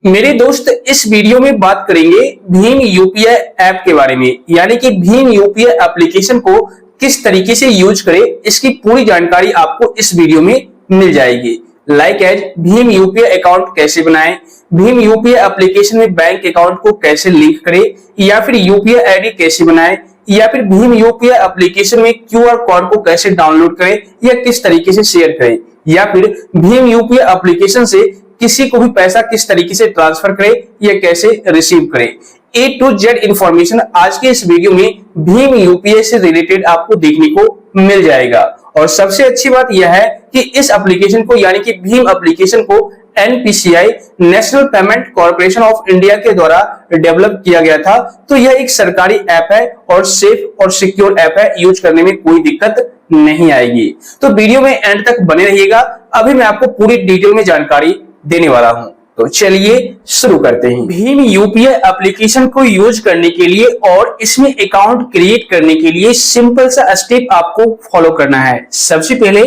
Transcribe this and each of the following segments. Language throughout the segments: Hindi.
मेरे दोस्त इस वीडियो में बात करेंगे भीम यूपीआई ऐप के बारे में, यानी कि भीम यूपीआई एप्लीकेशन को किस तरीके से यूज करें, इसकी पूरी जानकारी आपको इस वीडियो में मिल जाएगी। लाइक एज भीम यूपीआई अकाउंट कैसे बनाएं, भीम यूपीआई एप्लीकेशन में बैंक अकाउंट को कैसे लिंक करें, या फिर यूपीआई आईडी कैसे बनाएं, या फिर भीम यूपीआई एप्लीकेशन में क्यूआर कोड को कैसे डाउनलोड करें या किस तरीके से शेयर करें, या फिर भीम यूपीआई एप्लीकेशन से किसी को भी पैसा किस तरीके से ट्रांसफर करें या कैसे रिसीव करें। A to Z इंफॉर्मेशन आज के इस वीडियो में भीम यूपीआई से रिलेटेड आपको देखने को मिल जाएगा। और सबसे अच्छी बात यह है कि इस एप्लीकेशन को, यानी कि भीम एप्लीकेशन को NPCI national payment corporation of India के द्वारा डेवलप किया गया था। तो यह एक सरकारी ऐप है और सेफ और सिक्योर ऐप है, यूज करने में कोई दिक्कत नहीं आएगी। तो वीडियो में एंड तक बने रहिएगा, अभी मैं आपको पूरी डिटेल में जानकारी देने वाला हूं। तो चलिए शुरू करते हैं। भीम यूपीआई एप्लीकेशन को यूज करने के लिए और इसमें अकाउंट क्रिएट करने के लिए सिंपल सा स्टेप आपको फॉलो करना है। सबसे पहले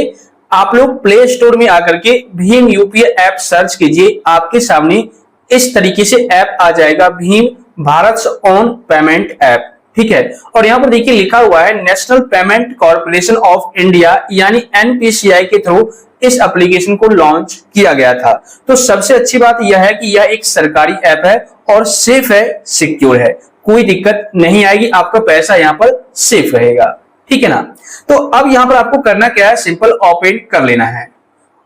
आप लोग प्ले स्टोर में आकर के भीम यूपीआई ऐप सर्च कीजिए, आपके सामने इस तरीके से ऐप आ जाएगा, Bhim Bharat own payment app. ठीक है, और यहाँ पर देखिए लिखा हुआ है national payment corporation of India, यानी एनपीसीआई के थ्रू इस एप्लीकेशन को लॉन्च किया गया था। तो सबसे अच्छी बात यह है कि यह एक सरकारी ऐप है और सेफ है, सिक्योर है, कोई दिक्कत नहीं आएगी, आपका पैसा यहाँ पर सेफ रहेगा। ठीक है ना। तो अब यहाँ पर आपको करना क्या है, सिंपल ओपन कर लेना है।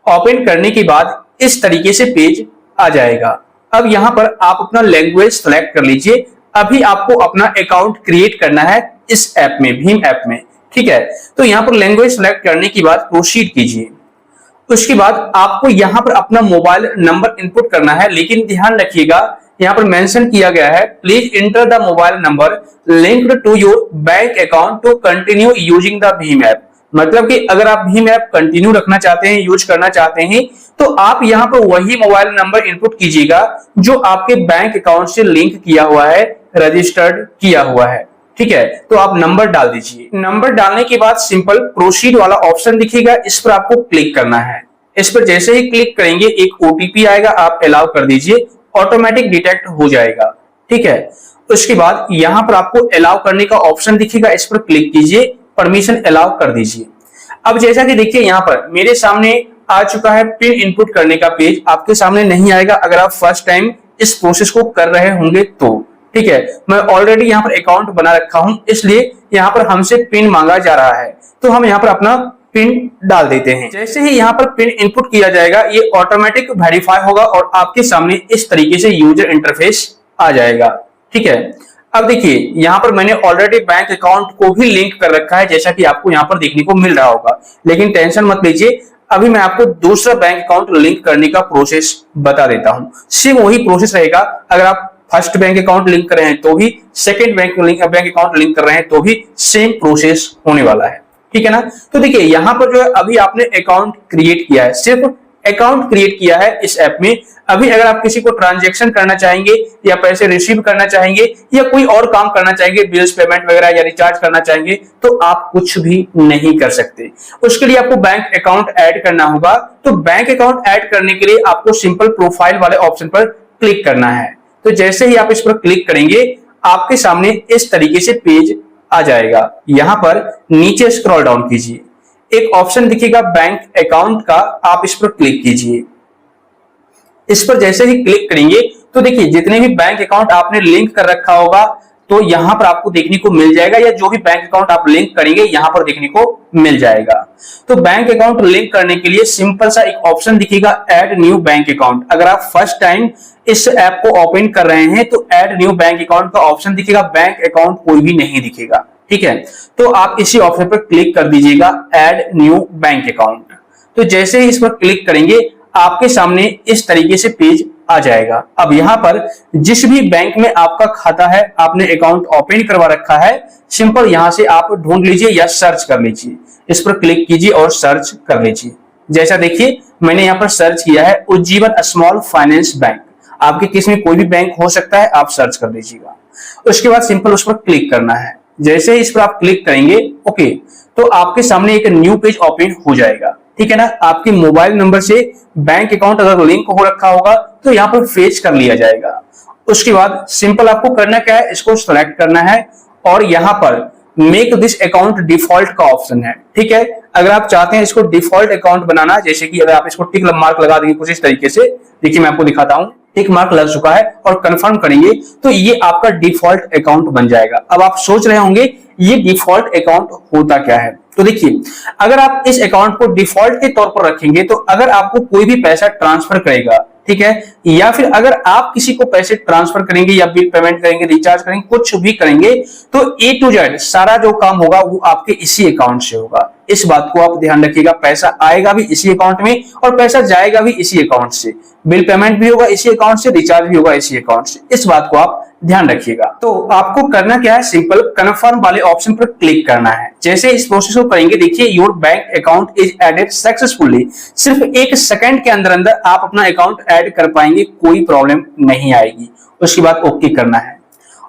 ओपन करने के बाद इस तरीके से पेज आ जाएगा। अब यहाँ पर आप अपना लैंग्वेज सेलेक्ट कर लीजिए। अभी आपको अपना अकाउंट क्रिएट करना है इस ऐप में, भीम ऐप में। ठीक है, तो यहाँ पर लैंग्वेज सेलेक्ट करने के बाद प्रोसीड कीजिए। उसके बाद आपको यहाँ पर अपना मोबाइल नंबर इनपुट करना है, लेकिन ध्यान रखिएगा यहाँ पर मेंशन किया गया है please enter the mobile number linked to your bank account to continue using the भीम ऐप। मतलब कि अगर आप भीम ऐप कंटिन्यू रखना चाहते हैं, यूज करना चाहते हैं, तो आप यहाँ पर वही मोबाइल नंबर इनपुट कीजिएगा जो आपके बैंक अकाउंट से लिंक किया हुआ है, रजिस्टर्ड किया हुआ है। ठीक है, तो आप नंबर डाल दीजिए। नंबर डालने के बाद सिंपल प्रोसीड वाला ऑप्शन दिखेगा, इस पर आपको क्लिक करना है। इस पर जैसे ही क्लिक करेंगे एक ओटीपी आएगा, आप अलाउ कर दीजिए, ऑटोमेटिक डिटेक्ट हो जाएगा। ठीक है, उसके बाद यहाँ पर आपको अलाउ करने का ऑप्शन दिखेगा, इस पर क्लिक कीजिए, परमिशन अलाउ कर दीजिए। अब जैसा कि देखिए यहाँ पर मेरे सामने आ चुका है पिन इनपुट करने का पेज, आपके सामने नहीं आएगा अगर आप फर्स्ट टाइम इस प्रोसेस को कर रहे होंगे तो। ठीक है, मैं ऑलरेडी यहाँ पर अकाउंट बना रखा हूं, इसलिए यहाँ पर हमसे पिन मांगा जा रहा है, तो हम यहाँ पर अपना पिन डाल देते हैं। जैसे ही यहाँ पर पिन इनपुट किया जाएगा ये ऑटोमेटिक वेरीफाई होगा और आपके सामने इस तरीके से यूजर इंटरफेस आ जाएगा। ठीक है, अब देखिए यहाँ पर मैंने ऑलरेडी बैंक अकाउंट को भी लिंक कर रखा है, जैसा कि आपको यहाँ पर देखने को मिल रहा होगा। लेकिन टेंशन मत लीजिए, अभी मैं आपको दूसरा बैंक अकाउंट लिंक करने का प्रोसेस बता देता हूँ। सेम वही प्रोसेस रहेगा, अगर आप फर्स्ट बैंक अकाउंट लिंक कर रहे हैं तो भी, सेकंड बैंक अकाउंट लिंक कर रहे हैं तो भी सेम प्रोसेस होने वाला है। ठीक है ना। तो देखिए यहाँ पर जो है अभी आपने अकाउंट क्रिएट किया है, सिर्फ अकाउंट क्रिएट किया है इस ऐप में। अभी अगर आप किसी को ट्रांजैक्शन करना चाहेंगे या पैसे रिसीव करना चाहेंगे या कोई और काम करना चाहेंगे, बिल्स पेमेंट वगैरह या रिचार्ज करना चाहेंगे, तो आप कुछ भी नहीं कर सकते। उसके लिए आपको बैंक अकाउंट ऐड करना होगा। तो बैंक अकाउंट ऐड करने के लिए आपको सिंपल प्रोफाइल वाले ऑप्शन पर क्लिक करना है। तो जैसे ही आप इस पर क्लिक करेंगे आपके सामने इस तरीके से पेज आ जाएगा। यहां पर नीचे स्क्रॉल डाउन कीजिए, एक ऑप्शन दिखेगा बैंक अकाउंट का, आप इस पर क्लिक कीजिए। इस पर जैसे ही क्लिक करेंगे तो देखिए जितने भी बैंक अकाउंट आपने लिंक कर रखा होगा तो यहां पर आपको देखने को मिल जाएगा, या जो भी बैंक अकाउंट आप लिंक करेंगे यहां पर देखने को मिल जाएगा। तो बैंक अकाउंट लिंक करने के लिए सिंपल सा एक ऑप्शन दिखेगा ऐड न्यू बैंक अकाउंट। अगर आप फर्स्ट टाइम इस ऐप को ओपन कर रहे हैं तो ऐड न्यू बैंक अकाउंट का ऑप्शन दिखेगा, बैंक अकाउंट कोई भी नहीं दिखेगा। ठीक है, तो आप इसी ऑप्शन पर क्लिक कर दीजिएगा ऐड न्यू बैंक अकाउंट। तो जैसे ही इस पर क्लिक करेंगे आपके सामने इस तरीके से पेज आ जाएगा। अब यहाँ पर जिस भी बैंक में आपका खाता है, आपने अकाउंट ओपन करवा रखा है, सिंपल यहाँ से आप ढूंढ लीजिए या सर्च कर लीजिए। इस पर क्लिक कीजिए और सर्च कर लीजिए। जैसा देखिए मैंने यहाँ पर सर्च किया है उज्जीवन स्मॉल फाइनेंस बैंक। आपके केस में कोई भी बैंक हो सकता है, आप सर्च कर लीजिएगा। उसके बाद सिंपल उस पर क्लिक करना है। जैसे ही इस पर आप क्लिक करेंगे ओके, तो आपके सामने एक न्यू पेज ओपन हो जाएगा। ठीक है ना। आपके मोबाइल नंबर से बैंक अकाउंट अगर लिंक हो रखा होगा तो यहाँ पर फेच कर लिया जाएगा। उसके बाद सिंपल आपको करना क्या है, इसको सेलेक्ट करना है और यहाँ पर मेक दिस अकाउंट डिफॉल्ट का ऑप्शन है। ठीक है, अगर आप चाहते हैं इसको डिफॉल्ट अकाउंट बनाना, जैसे कि अगर आप इसको टिक मार्क लगा देंगे कुछ इस तरीके से, देखिए मैं आपको दिखाता हूं, टिक मार्क लग चुका है और कंफर्म करेंगे तो ये आपका डिफॉल्ट अकाउंट बन जाएगा। अब आप सोच रहे होंगे ये डिफॉल्ट अकाउंट होता क्या है, तो देखिए अगर आप इस अकाउंट को डिफॉल्ट के तौर पर रखेंगे तो अगर आपको कोई भी पैसा ट्रांसफर करेगा, ठीक है, या फिर अगर आप किसी को पैसे ट्रांसफर करेंगे या बिल पेमेंट करेंगे, रिचार्ज करेंगे, कुछ भी करेंगे तो A to Z सारा जो काम होगा वो आपके इसी अकाउंट से होगा। इस बात को आप ध्यान रखिएगा, पैसा आएगा भी इसी अकाउंट में और पैसा जाएगा भी इसी अकाउंट से, बिल पेमेंट भी होगा इसी अकाउंट से, रिचार्ज भी होगा इसी अकाउंट से। इस बात को आप ध्यान रखिएगा। तो आपको करना क्या है, सिंपल कन्फर्म वाले ऑप्शन पर क्लिक करना है। जैसे इस प्रोसेस को करेंगे, देखिए your bank account is added successfully, सिर्फ 1 सेकंड के अंदर अंदर आप अपना अकाउंट ऐड कर पाएंगे, कोई प्रॉब्लम नहीं आएगी। उसके बाद ओके करना है।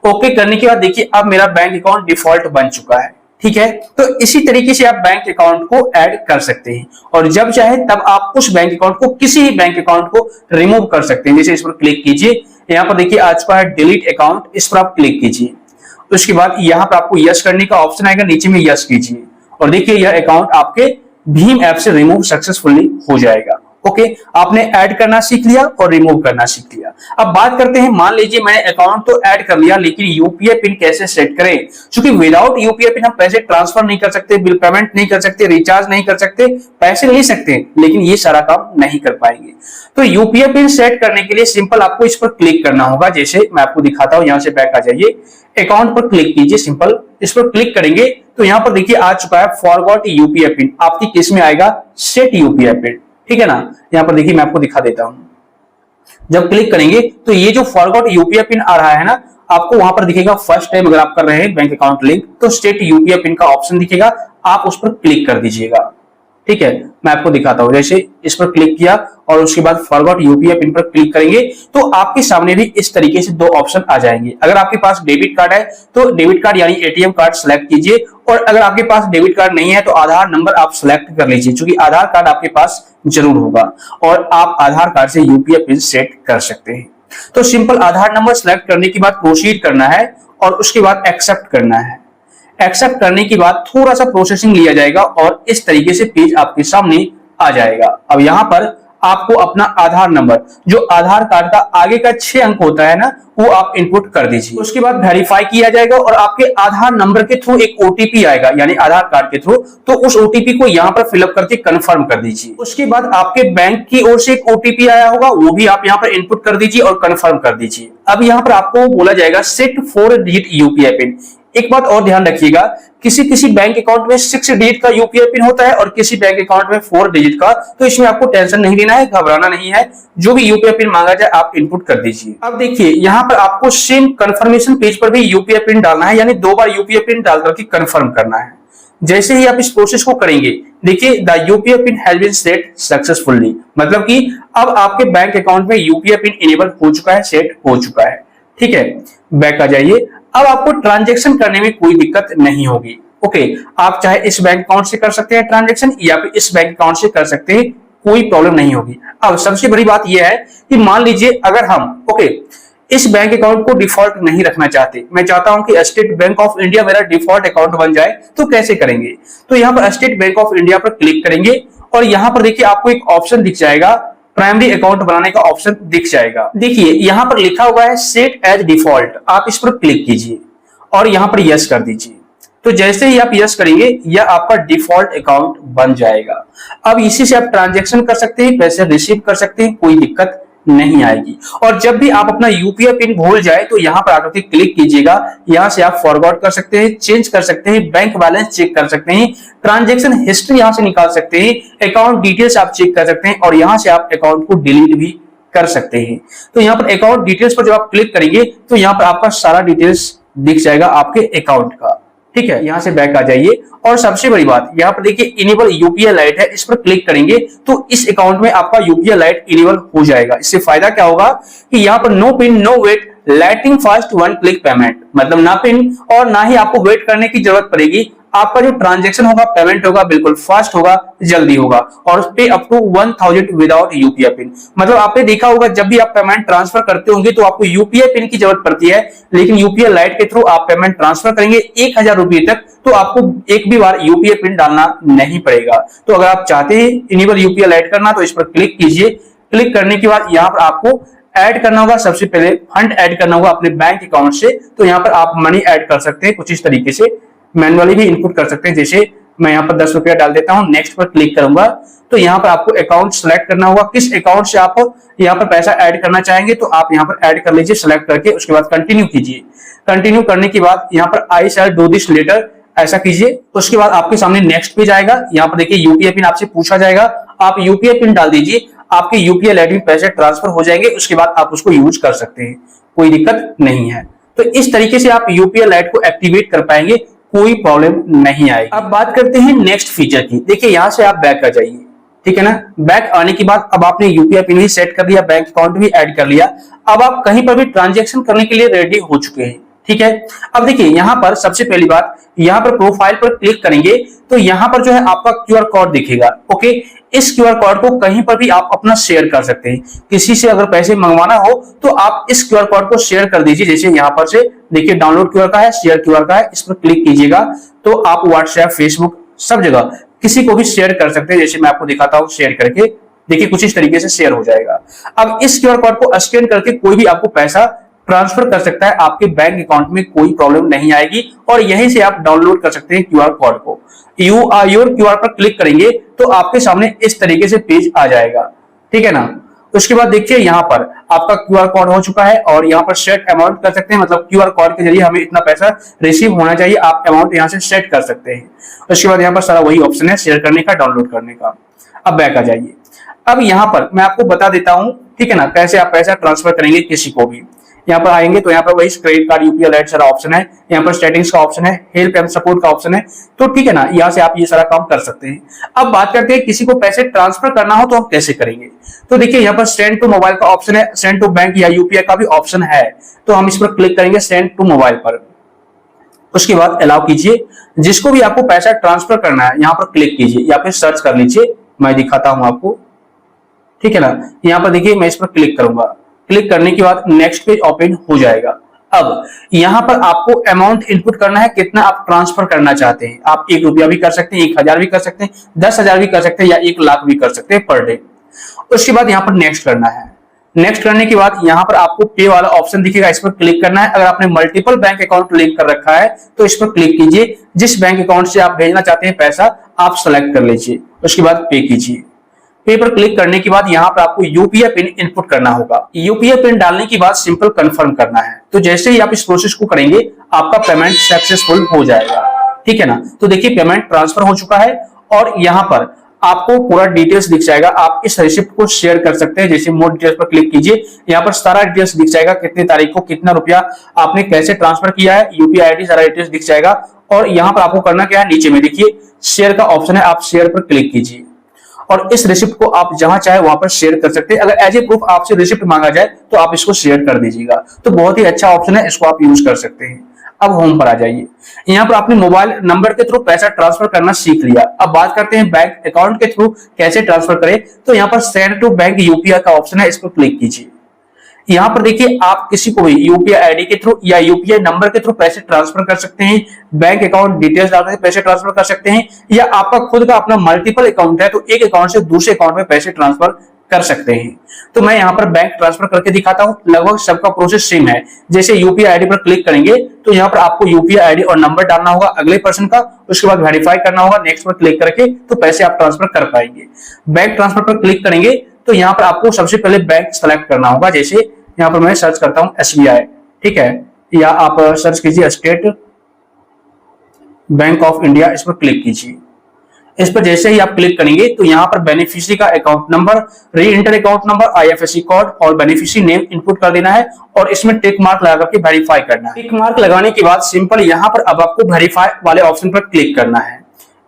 ओके करने के बाद देखिए अब मेरा बैंक अकाउंट डिफॉल्ट बन चुका है। ठीक है, तो इसी तरीके से आप बैंक अकाउंट को ऐड कर सकते हैं और जब चाहे तब आप उस बैंक अकाउंट को, किसी भी बैंक अकाउंट को रिमूव कर सकते हैं। जैसे इस पर क्लिक कीजिए, यहाँ पर देखिए आ चुका है डिलीट अकाउंट, इस पर आप क्लिक कीजिए। उसके बाद यहाँ पर आपको यस करने का ऑप्शन आएगा, नीचे में यस कीजिए और देखिए यह अकाउंट आपके भीम ऐप से रिमूव सक्सेसफुली हो जाएगा। ओके, आपने ऐड करना सीख लिया और रिमूव करना सीख लिया। अब बात करते हैं, मान लीजिए मैंने अकाउंट तो ऐड कर लिया लेकिन यूपीआई पिन कैसे सेट करें, क्योंकि विदाउट यूपीआई पिन हम पैसे ट्रांसफर नहीं कर सकते, बिल पेमेंट नहीं कर सकते, रिचार्ज नहीं कर सकते, पैसे ले सकते लेकिन ये सारा काम नहीं कर पाएंगे। तो यूपीआई पिन सेट करने के लिए सिंपल आपको इस पर क्लिक करना होगा। जैसे मैं आपको दिखाता हूं, यहां से बैक आ जाइए, अकाउंट पर क्लिक कीजिए, सिंपल इस पर क्लिक करेंगे तो यहां पर देखिए आ चुका है फॉरगॉट यूपीआई पिन, आपकी केस में आएगा सेट यूपीआई पिन। ठीक है ना, यहां पर देखिए मैं आपको दिखा देता हूं, जब क्लिक करेंगे तो ये जो फॉरगॉट यूपीआई पिन आ रहा है ना, आपको वहां पर दिखेगा फर्स्ट टाइम अगर आप कर रहे हैं बैंक अकाउंट लिंक तो स्टेट यूपीआई पिन का ऑप्शन दिखेगा, आप उस पर क्लिक कर दीजिएगा। ठीक है, मैं आपको दिखाता हूं, जैसे इस पर क्लिक किया और उसके बाद फॉरगॉट यूपीआई पिन पर क्लिक करेंगे तो आपके सामने भी इस तरीके से 2 ऑप्शन आ जाएंगे। अगर आपके पास डेबिट कार्ड है तो डेबिट कार्ड यानी एटीएम कार्ड सेलेक्ट कीजिए और अगर आपके पास डेबिट कार्ड नहीं है तो आधार नंबर आप सेलेक्ट कर लीजिए, क्योंकि आधार कार्ड आपके पास जरूर होगा और आप आधार कार्ड से यूपीआई पिन सेट कर सकते हैं। तो सिंपल आधार नंबर सेलेक्ट करने के बाद प्रोसीड करना है और उसके बाद एक्सेप्ट करना है। एक्सेप्ट करने के बाद थोड़ा सा प्रोसेसिंग लिया जाएगा और इस तरीके से पेज आपके सामने आ जाएगा। अब यहां पर आपको अपना आधार नंबर, जो आधार कार्ड का आगे का 6 अंक होता है ना, वो आप इनपुट कर दीजिए। उसके बाद वेरीफाई किया जाएगा और आपके आधार नंबर के थ्रू एक ओटीपी आएगा, यानी आधार कार्ड के थ्रू, तो उस ओटीपी को यहां पर फिलअप करके कंफर्म कर दीजिए। उसके बाद आपके बैंक की ओर से एक ओटीपी आया होगा, वो भी आप यहां पर इनपुट कर दीजिए और कंफर्म कर दीजिए। अब यहां पर आपको बोला जाएगा सेट 4 डिजिट यूपीआई पिन। एक बात और ध्यान रखिएगा, किसी किसी बैंक अकाउंट में 6 डिजिट का यूपीआई पिन होता है और किसी बैंक अकाउंट में 4 डिजिट का, तो इसमें आपको टेंशन नहीं लेना है, घबराना नहीं है, जो भी यूपीआई पिन मांगा जाए आप इनपुट कर दीजिए। अब देखिए यहाँ पर आपको सेम कंफर्मेशन पेज पर भी यूपीआई पिन डालना है, यानी 2 बार यूपीआई पिन डाल करके कंफर्म करना है। जैसे ही आप इस प्रोसेस को करेंगे, देखिए the UPI PIN has been set successfully, मतलब कि अब आपके बैंक अकाउंट में यूपीआई पिन इनेबल हो चुका है, सेट हो चुका है। ठीक है, बैक आ जाइए। अब आपको ट्रांजैक्शन करने में कोई दिक्कत नहीं होगी। ओके, आप चाहे इस बैंक अकाउंट से कर सकते हैं ट्रांजैक्शन या फिर इस बैंक अकाउंट से कर सकते हैं, कोई प्रॉब्लम नहीं होगी। अब सबसे बड़ी बात यह है कि मान लीजिए अगर हम इस बैंक अकाउंट को डिफॉल्ट नहीं रखना चाहते, मैं चाहता हूं कि स्टेट बैंक ऑफ इंडिया मेरा डिफॉल्ट अकाउंट बन जाए, तो कैसे करेंगे? तो यहाँ पर स्टेट बैंक ऑफ इंडिया पर क्लिक करेंगे और यहाँ पर देखिए आपको एक ऑप्शन दिख जाएगा, प्राइमरी अकाउंट बनाने का ऑप्शन दिख जाएगा। देखिए यहाँ पर लिखा हुआ है सेट एज डिफॉल्ट, आप इस पर क्लिक कीजिए और यहाँ पर यस कर दीजिए। तो जैसे ही आप यस करेंगे यह आपका डिफॉल्ट अकाउंट बन जाएगा। अब इसी से आप ट्रांजैक्शन कर सकते हैं, पैसे रिसीव कर सकते हैं, कोई दिक्कत नहीं आएगी। और जब भी आप अपना यूपीआई पिन भूल जाए तो यहाँ पर आकर के क्लिक कीजिएगा, यहाँ से आप फॉरवर्ड कर सकते हैं, चेंज कर सकते हैं, बैंक बैलेंस चेक कर सकते हैं, ट्रांजैक्शन हिस्ट्री यहाँ से निकाल सकते हैं, अकाउंट डिटेल्स आप चेक कर सकते हैं और यहाँ से आप अकाउंट को डिलीट भी कर सकते हैं। तो यहाँ पर अकाउंट डिटेल्स पर जब आप क्लिक करेंगे तो यहाँ पर आपका सारा डिटेल्स दिख जाएगा आपके अकाउंट का। ठीक है, यहां से बैक आ जाइए और सबसे बड़ी बात यहाँ पर देखिए इनेबल यूपीआई लाइट है, इस पर क्लिक करेंगे तो इस अकाउंट में आपका यूपीआई लाइट इनेबल हो जाएगा। इससे फायदा क्या होगा कि यहाँ पर no PIN no wait lightning fast 1 click payment, मतलब ना पिन और ना ही आपको वेट करने की जरूरत पड़ेगी, आपका जो ट्रांजैक्शन होगा, पेमेंट होगा, बिल्कुल फास्ट होगा, जल्दी होगा। और pay up to 1000 without UPI PIN. मतलब आपने देखा होगा जब भी आप पेमेंट ट्रांसफर करते होंगे तो आपको यूपीआई पिन की जरूरत पड़ती है, लेकिन यूपीआई लाइट के थ्रू आप पेमेंट ट्रांसफर करेंगे 1000 रुपए तक तो आपको एक भी बार यूपीआई पिन डालना नहीं पड़ेगा। तो अगर आप चाहते हैं इनेबल यूपीआई लाइट करना तो इस पर क्लिक कीजिए। क्लिक करने के बाद यहाँ पर आपको ऐड करना होगा, सबसे पहले फंड ऐड करना होगा अपने बैंक अकाउंट से। तो यहाँ पर आप मनी ऐड कर सकते हैं कुछ इस तरीके से, मैनुअली भी इनपुट कर सकते हैं। जैसे मैं यहाँ पर 10 रुपया डाल देता हूँ, नेक्स्ट पर क्लिक करूंगा तो यहाँ पर आपको अकाउंट सेलेक्ट करना होगा, किस अकाउंट से आप यहाँ पर पैसा ऐड करना चाहेंगे तो आप यहाँ पर ऐड कर लीजिए सेलेक्ट करके। उसके बाद कंटिन्यू कीजिए। कंटिन्यू करने के बाद यहाँ पर आई शैल डू दिस लेटर ऐसा कीजिए। उसके बाद आपके सामने नेक्स्ट पेज आएगा। यहाँ पर देखिए यूपीआई पिन आपसे पूछा जाएगा, आप यूपीआई पिन डाल दीजिए, आपके यूपीआई लाइट में पैसे ट्रांसफर हो जाएंगे। उसके बाद आप उसको यूज कर सकते हैं, कोई दिक्कत नहीं है। तो इस तरीके से आप यूपीआई लाइट को एक्टिवेट कर पाएंगे, कोई प्रॉब्लम नहीं आएगी। अब बात करते हैं नेक्स्ट फीचर की। देखिए यहाँ से आप बैक आ जाइए, ठीक है ना। बैक आने के बाद अब आपने यूपीआई पिन भी सेट कर लिया, बैंक अकाउंट भी ऐड कर लिया। अब आप कहीं पर भी ट्रांजैक्शन करने के लिए रेडी हो चुके हैं, ठीक है। अब देखिए यहाँ पर सबसे पहली बात, यहाँ पर प्रोफाइल पर क्लिक करेंगे तो यहाँ पर जो है आपका क्यूआर कोड दिखेगा। ओके, इस क्यूआर कोड को कहीं पर भी आप अपना शेयर कर सकते हैं। किसी से अगर पैसे मंगवाना हो तो आप इस क्यूआर कोड को शेयर कर दीजिए। जैसे यहाँ पर से देखिए डाउनलोड क्यूआर का है, शेयर क्यूआर का है, इस पर क्लिक कीजिएगा तो आप व्हाट्सएप, फेसबुक सब जगह किसी को भी शेयर कर सकते हैं। जैसे मैं आपको दिखाता हूँ शेयर करके, देखिए कुछ इस तरीके से शेयर हो जाएगा। अब इस क्यूआर कोड को स्कैन करके कोई भी आपको पैसा ट्रांसफर कर सकता है, आपके बैंक अकाउंट में कोई प्रॉब्लम नहीं आएगी। और यहीं से आप डाउनलोड कर सकते हैं क्यूआर कोड को। योर क्यूआर पर क्लिक करेंगे तो आपके सामने इस तरीके से पेज आ जाएगा, ठीक है ना। उसके बाद देखिए यहाँ पर आपका क्यूआर कोड हो चुका है और यहाँ पर सेट अमाउंट कर सकते हैं, मतलब क्यूआर कोड के जरिए हमें इतना पैसा रिसीव होना चाहिए, आप अमाउंट यहाँ से सेट कर सकते हैं। उसके बाद यहाँ पर सारा वही ऑप्शन है शेयर करने का, डाउनलोड करने का। अब बैक आ जाइए। अब यहाँ पर मैं आपको बता देता हूँ, ठीक है ना, कैसे आप पैसा ट्रांसफर करेंगे किसी को भी। यहाँ पर आएंगे तो यहाँ पर वही क्रेडिट कार्ड, यूपीआई लाइट सारा ऑप्शन है। यहाँ पर सेटिंग्स का ऑप्शन है, हेल्प एंड सपोर्ट का ऑप्शन है। तो ठीक है ना, यहाँ से आप ये सारा काम कर सकते हैं। अब बात करते हैं किसी को पैसे ट्रांसफर करना हो तो हम कैसे करेंगे। तो देखिए यहाँ पर सेंड टू मोबाइल का ऑप्शन है, सेंड टू बैंक या यूपीआई का भी ऑप्शन है। तो हम इस पर क्लिक करेंगे सेंड टू मोबाइल पर। उसके बाद अलाउ कीजिए। जिसको भी आपको पैसा ट्रांसफर करना है यहाँ पर क्लिक कीजिए या फिर सर्च कर लीजिए, मैं दिखाता हूं आपको, ठीक है ना। यहाँ पर देखिए मैं इस पर क्लिक करूंगा। क्लिक करने के बाद नेक्स्ट पेज ओपन हो जाएगा। अब यहाँ पर आपको अमाउंट इनपुट करना है, कितना आप ट्रांसफर करना चाहते हैं। आप 1 रुपया भी कर सकते हैं, 1000 भी कर सकते हैं, 10,000 भी कर सकते हैं या 1 लाख भी कर सकते हैं पर डे। उसके बाद यहाँ पर नेक्स्ट करना है। नेक्स्ट करने के बाद यहाँ पर आपको पे वाला ऑप्शन दिखेगा, इस पर क्लिक करना है। अगर आपने मल्टीपल बैंक अकाउंट लिंक कर रखा है तो इस पर क्लिक कीजिए। जिस बैंक अकाउंट से आप भेजना चाहते हैं पैसा आप सेलेक्ट कर लीजिए। उसके बाद पे कीजिए। पे पर क्लिक करने के बाद यहाँ पर आपको यूपीआई पिन इनपुट करना होगा। यूपीआई पिन डालने के बाद सिंपल कंफर्म करना है। तो जैसे ही आप इस प्रोसेस को करेंगे आपका पेमेंट सक्सेसफुल हो जाएगा, ठीक है ना। तो देखिए पेमेंट ट्रांसफर हो चुका है और यहाँ पर आपको पूरा डिटेल्स दिख जाएगा। आप इस रिसिप्ट को शेयर कर सकते हैं। जैसे मोर डिटेल्स पर क्लिक कीजिए, यहाँ पर सारा डिटेल्स दिख जाएगा, कितनी तारीख को कितना रुपया आपने कैसे ट्रांसफर किया है, यूपीआई आईडी सारा डिटेल्स दिख जाएगा। और यहाँ पर आपको करना क्या है, नीचे में देखिए शेयर का ऑप्शन है, आप शेयर पर क्लिक कीजिए और इस रिसिप्ट को आप जहां चाहे वहां पर शेयर कर सकते हैं। अगर एज ए प्रूफ आपसे रिसिप्ट मांगा जाए तो आप इसको शेयर कर दीजिएगा। तो बहुत ही अच्छा ऑप्शन है, इसको आप यूज कर सकते हैं। अब होम पर आ जाइए। यहाँ पर आपने मोबाइल नंबर के थ्रू पैसा ट्रांसफर करना सीख लिया। अब बात करते हैं बैंक अकाउंट के थ्रू कैसे ट्रांसफर करें। तो यहाँ पर सेंड टू बैंक यूपीआई का ऑप्शन है, इस पर क्लिक कीजिए। यहाँ पर देखिए आप किसी को भी यूपीआई आईडी के थ्रू या यूपीआई नंबर के थ्रू पैसे ट्रांसफर कर सकते हैं। बैंक अकाउंट डिटेल्स डालकर पैसे ट्रांसफर कर सकते हैं या आपका खुद का अपना मल्टीपल अकाउंट है तो एक अकाउंट से दूसरे अकाउंट में पैसे ट्रांसफर कर सकते हैं। तो मैं यहाँ पर बैंक ट्रांसफर करके दिखाता हूँ। लगभग सबका प्रोसेस सेम है। जैसे यूपीआई आईडी पर क्लिक करेंगे तो यहाँ पर आपको यूपीआई आईडी और नंबर डालना होगा अगले पर्सन का। उसके बाद वेरीफाई करना होगा, नेक्स्ट पर क्लिक करके तो पैसे आप ट्रांसफर कर पाएंगे। बैंक ट्रांसफर पर क्लिक करेंगे तो यहाँ पर आपको सबसे पहले बैंक सेलेक्ट करना होगा। जैसे यहाँ पर मैं सर्च करता हूं एसबीआई, ठीक है, या आप सर्च कीजिए स्टेट बैंक ऑफ इंडिया, इस पर क्लिक कीजिए। इस पर जैसे ही आप क्लिक करेंगे तो यहाँ पर बेनिफिशियरी का अकाउंट नंबर, री inter account number, IFSC code और बेनिफिशियरी नेम इनपुट कर देना है और इसमें टिक मार्क लगा करके वेरीफाई करना है। टिक मार्क लगाने के बाद सिंपल यहाँ पर अब आपको वेरीफाई वाले ऑप्शन पर क्लिक करना है।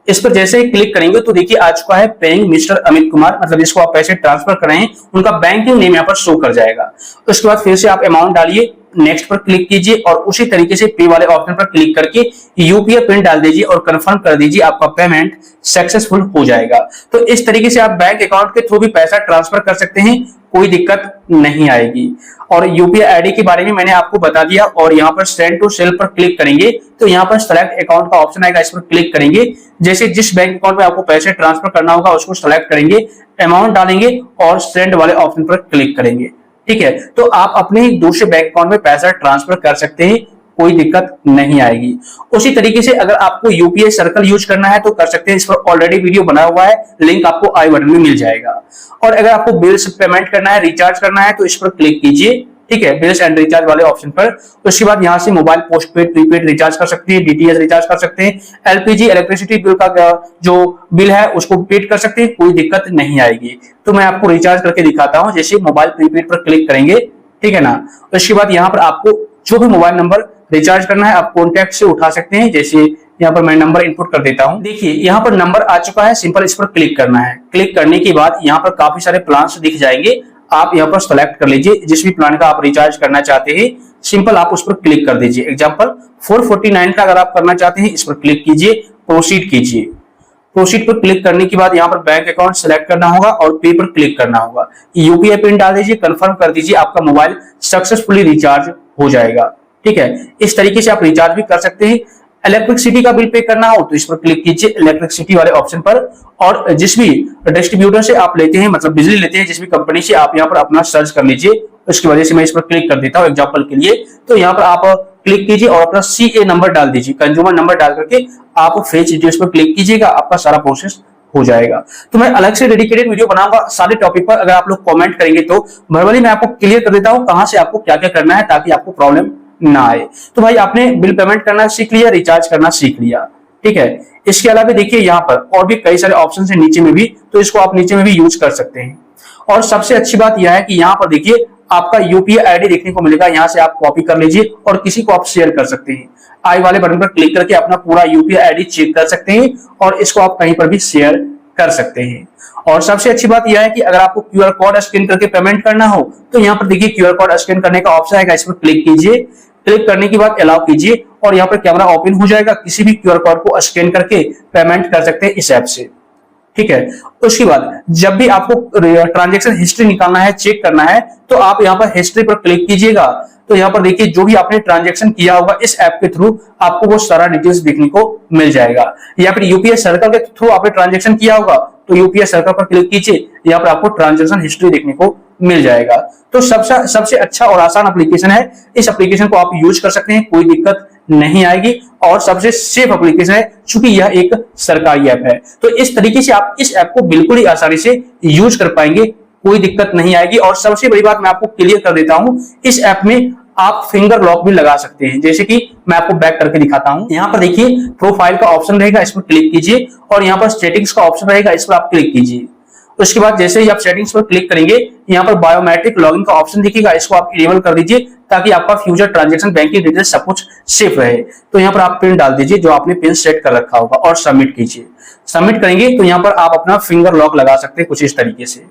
इस पर जैसे ही क्लिक करेंगे तो देखिए आ चुका है पेइंग मिस्टर अमित कुमार, मतलब जिसको आप पैसे ट्रांसफर कर रहे हैं उनका बैंकिंग नेम यहाँ पर शो कर जाएगा। उसके बाद फिर से आप अमाउंट डालिए नेक्स्ट पर क्लिक कीजिए और उसी तरीके से पे वाले ऑप्शन पर क्लिक करके यूपीआई पिन डाल दीजिए और कंफर्म कर दीजिए, आपका पेमेंट सक्सेसफुल हो जाएगा। तो इस तरीके से आप बैंक अकाउंट के थ्रू भी पैसा ट्रांसफर कर सकते हैं, कोई दिक्कत नहीं आएगी। और यूपीआई आईडी के बारे में मैंने आपको बता दिया। और यहाँ पर सेंड टू सेल्फ पर क्लिक करेंगे तो यहाँ पर सेलेक्ट अकाउंट का ऑप्शन आएगा, इस पर क्लिक करेंगे। जैसे जिस बैंक अकाउंट में आपको पैसे ट्रांसफर करना होगा उसको सेलेक्ट करेंगे, अमाउंट डालेंगे और सेंड वाले ऑप्शन पर क्लिक करेंगे। ठीक है, तो आप अपने दूसरे बैंक अकाउंट में पैसा ट्रांसफर कर सकते हैं, कोई दिक्कत नहीं आएगी। उसी तरीके से अगर आपको यूपीआई सर्कल यूज करना है तो कर सकते हैं, इस पर ऑलरेडी वीडियो बना हुआ है, लिंक आपको आई बटन में मिल जाएगा। और अगर आपको बिल्स पेमेंट करना है, रिचार्ज करना है तो इस पर क्लिक कीजिए। ठीक है, बिल्स एंड रिचार्ज वाले ऑप्शन पर। उसके बाद यहाँ से मोबाइल पोस्टपेड प्रीपेड रिचार्ज कर सकते हैं, डीटीएच रिचार्ज कर सकते हैं, एलपीजी इलेक्ट्रिसिटी बिल का जो बिल है उसको पेड कर सकते हैं, कोई दिक्कत नहीं आएगी। तो मैं आपको रिचार्ज करके दिखाता हूँ। जैसे मोबाइल प्रीपेड पर क्लिक करेंगे, ठीक है ना, उसके बाद यहाँ पर आपको जो भी मोबाइल नंबर रिचार्ज करना है आप कॉन्टैक्ट से उठा सकते हैं। जैसे यहाँ पर मैं नंबर इनपुट कर देता हूं। देखिए यहाँ पर नंबर आ चुका है, सिंपल इस पर क्लिक करना है। क्लिक करने के बाद यहाँ पर काफी सारे प्लान्स दिख जाएंगे, आप यहाँ पर सेलेक्ट कर लीजिए जिस भी प्लान का आप रिचार्ज करना चाहते हैं। सिंपल आप उस पर क्लिक कर दीजिए। एग्जांपल 449 का अगर आप करना चाहते हैं इस पर क्लिक कीजिए, प्रोसीड कीजिए। प्रोसीड पर क्लिक करने के बाद यहाँ पर बैंक अकाउंट सेलेक्ट करना होगा और पे पर क्लिक करना होगा। यूपीआई पिन डाल दीजिए, कंफर्म कर दीजिए, आपका मोबाइल सक्सेसफुली रिचार्ज हो जाएगा। ठीक है, इस तरीके से आप रिचार्ज भी कर सकते हैं। इलेक्ट्रिसिटी का बिल पे करना हो तो इस पर क्लिक कीजिए इलेक्ट्रिसिटी वाले ऑप्शन पर। और जिस भी डिस्ट्रीब्यूटर से आप लेते हैं, मतलब बिजली लेते हैं, जिस भी कंपनी से, आप यहाँ पर अपना सर्च कर लीजिए। उसकी वजह से मैं इस पर क्लिक कर देता हूँ एग्जांपल के लिए। तो यहाँ पर आप क्लिक कीजिए और अपना सीए नंबर डाल दीजिए, कंज्यूमर नंबर डाल करके आप फेच डिटेल्स पर क्लिक कीजिएगा, आपका सारा प्रोसेस हो जाएगा। तो मैं अलग से डेडिकेटेड वीडियो बनाऊंगा सारे टॉपिक पर, अगर आप लोग कमेंट करेंगे तो वर्बली मैं आपको क्लियर कर देता हूँ कहां से आपको क्या क्या करना है ताकि आपको प्रॉब्लम ना आए। तो भाई आपने बिल पेमेंट करना सीख लिया, रिचार्ज करना सीख लिया। ठीक है, इसके अलावा देखिए यहाँ पर और भी कई सारे ऑप्शन है नीचे में भी, तो इसको आप नीचे में भी यूज कर सकते हैं। और सबसे अच्छी बात यह है कि यहाँ पर देखिए आपका यूपीआई आईडी देखने को मिलेगा, यहाँ से आप कॉपी कर लीजिए और किसी को आप शेयर कर सकते हैं। आई वाले बटन पर क्लिक करके अपना पूरा यूपीआई आईडी चेक कर सकते हैं और इसको आप कहीं पर भी शेयर कर सकते हैं। और सबसे अच्छी बात यह है कि अगर आपको क्यूआर कोड स्कैन करके पेमेंट करना हो तो यहाँ पर देखिए क्यूआर कोड स्कैन करने का ऑप्शन आएगा, इस पर क्लिक कीजिए। क्लिक करने के बाद अलाउ कीजिए और यहाँ पर कैमरा ओपन हो जाएगा, किसी भी क्यूआर कोड को स्कैन करके पेमेंट कर सकते हैं इस ऐप से। ठीक है, उसके बाद जब भी आपको ट्रांजैक्शन हिस्ट्री निकालना है, चेक करना है, तो आप यहाँ पर हिस्ट्री पर क्लिक कीजिएगा। तो यहाँ पर देखिए जो भी आपने ट्रांजैक्शन किया होगा इस ऐप के थ्रू आपको वो सारा डिटेल्स देखने को मिल जाएगा। या फिर यूपीआई सर्कल के थ्रू आपने ट्रांजैक्शन किया होगा तो यूपीआई सर्कल पर क्लिक कीजिए, यहाँ पर आपको ट्रांजैक्शन हिस्ट्री देखने को मिल जाएगा। तो सबसे अच्छा और आसान एप्लीकेशन है, इस एप्लीकेशन को आप यूज कर सकते हैं, कोई दिक्कत नहीं आएगी और सबसे सेफ एप्लीकेशन है क्योंकि यह एक सरकारी ऐप है। तो इस तरीके से आप इस ऐप को बिल्कुल ही आसानी से यूज कर पाएंगे, कोई दिक्कत नहीं आएगी। और सबसे बड़ी बात मैं आपको क्लियर कर देता हूं, इस ऐप में आप फिंगर लॉक भी लगा सकते हैं। जैसे कि मैं आपको बैक करके दिखाता हूं, यहाँ पर देखिए प्रोफाइल का ऑप्शन रहेगा, इस पर क्लिक कीजिए और यहाँ पर सेटिंग्स का ऑप्शन रहेगा, इस पर आप क्लिक कीजिए। उसके बाद जैसे ही आप सेटिंग्स पर क्लिक करेंगे यहाँ पर बायोमेट्रिक लॉगिन का ऑप्शन दिखेगा, इसको आप इनेबल कर दीजिए ताकि आपका फ्यूचर ट्रांजैक्शन बैंकिंग डिटेल्स सब कुछ सेफ रहे। तो यहाँ पर आप पिन डाल दीजिए जो आपने पिन सेट कर रखा होगा और सबमिट कीजिए। सबमिट करेंगे तो यहाँ पर आप अपना फिंगर लॉक लगा सकते हैं कुछ इस तरीके से।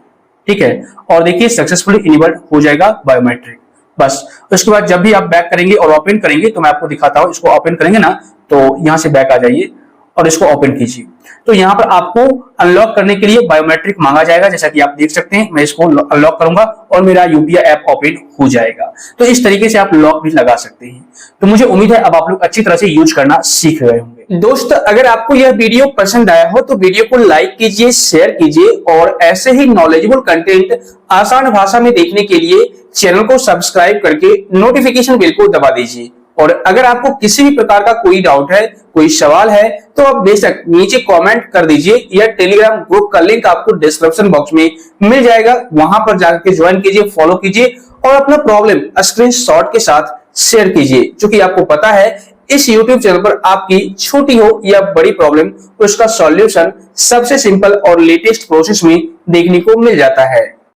ठीक है, और देखिए सक्सेसफुली इनेबल्ड हो जाएगा बायोमेट्रिक। बस उसके बाद जब भी आप बैक करेंगे और ओपन करेंगे तो मैं आपको दिखाता हूं, इसको ओपन करेंगे ना तो यहां से बैक आ जाइए और इसको ओपन कीजिए। तो यहाँ पर आपको अनलॉक करने के लिए बायोमेट्रिक मांगा जाएगा, जैसा कि आप देख सकते हैं। मैं इसको अनलॉक करूंगा और मेरा यूपीआई ऐप ओपन हो जाएगा। तो इस तरीके से आप लॉक भी लगा सकते हैं। तो मुझे उम्मीद है अब आप लोग अच्छी तरह से यूज करना सीख रहे होंगे। दोस्त अगर आपको यह वीडियो पसंद आया हो तो वीडियो को लाइक कीजिए, शेयर कीजिए और ऐसे ही नॉलेजेबल कंटेंट आसान भाषा में देखने के लिए चैनल को सब्सक्राइब करके नोटिफिकेशन बेल को दबा दीजिए। और अगर आपको किसी भी प्रकार का कोई डाउट है, कोई सवाल है तो आप बेशक नीचे कमेंट कर दीजिए या टेलीग्राम ग्रुप का लिंक आपको डिस्क्रिप्शन बॉक्स में मिल जाएगा, वहां पर जाकर ज्वाइन कीजिए, फॉलो कीजिए और अपना प्रॉब्लम स्क्रीनशॉट के साथ शेयर कीजिए। क्योंकि आपको पता है इस YouTube चैनल पर आपकी छोटी हो या बड़ी प्रॉब्लम उसका सॉल्यूशन सबसे सिंपल और लेटेस्ट प्रोसेस में देखने को मिल जाता है।